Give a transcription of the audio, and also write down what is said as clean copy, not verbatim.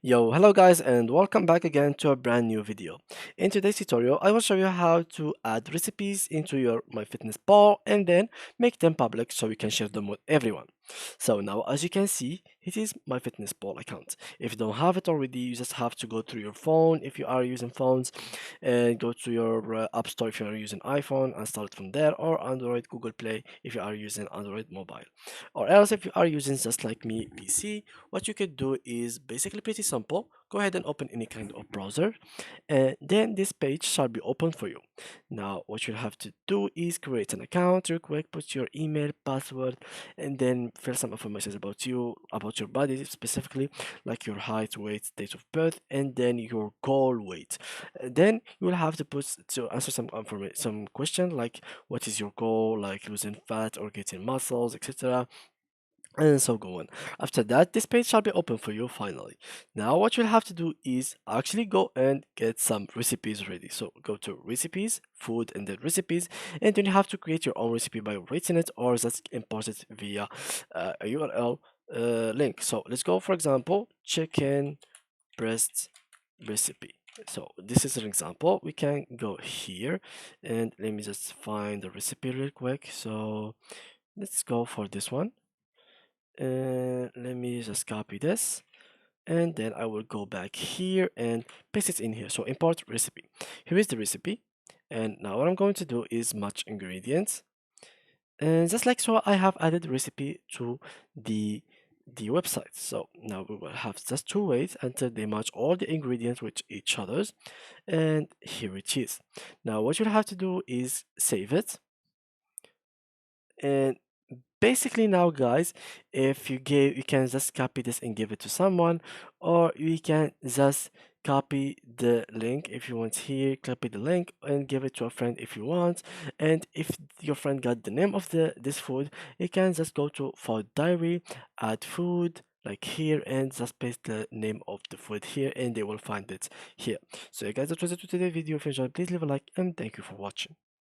Yo, hello guys and welcome back again to a brand new video. In today's tutorial, I will show you how to add recipes into your MyFitnessPal and then make them public so you can share them with everyone. So now as you can see, it is MyFitnessPal account. If you don't have it already, you just have to go through your phone if you are using phones and go to your App Store if you are using iPhone and start from there, or Android Google Play if you are using Android mobile. Or else if you are using just like me PC, what you could do is basically pretty simple. Go ahead and open any kind of browser, and then this page shall be open for you. Now what you'll have to do is create an account real quick, put your email, password, and then fill some information about you, about your body specifically, like your height, weight, date of birth, and then your goal weight. Then you will have to put to answer some information, some question like what is your goal, like losing fat or getting muscles, etc, and so go on. After that, this page shall be open for you finally. Now what you'll have to do is actually go and get some recipes ready. So go to recipes, food, and then recipes, and then you have to create your own recipe by writing it or just import it via a URL link. So let's go, for example, chicken breast recipe. So this is an example. We can go here and let me just find the recipe real quick. So let's go for this one. Let me just copy this, and then I will go back here and paste it in here. So import recipe. Here is the recipe, and now what I'm going to do is match ingredients, and just like so I have added recipe to the website. So now we will have just to wait until they match all the ingredients with each others, and here it is. Now what you'll have to do is save it, and basically now guys, if you can just copy this and give it to someone, or you can just copy the link if you want. Here copy the link and give it to a friend if you want, and if your friend got the name of this food, you can just go to food diary, add food like here, and just paste the name of the food here and they will find it here. So you guys, that was it for today's video. If you enjoyed, please leave a like and thank you for watching.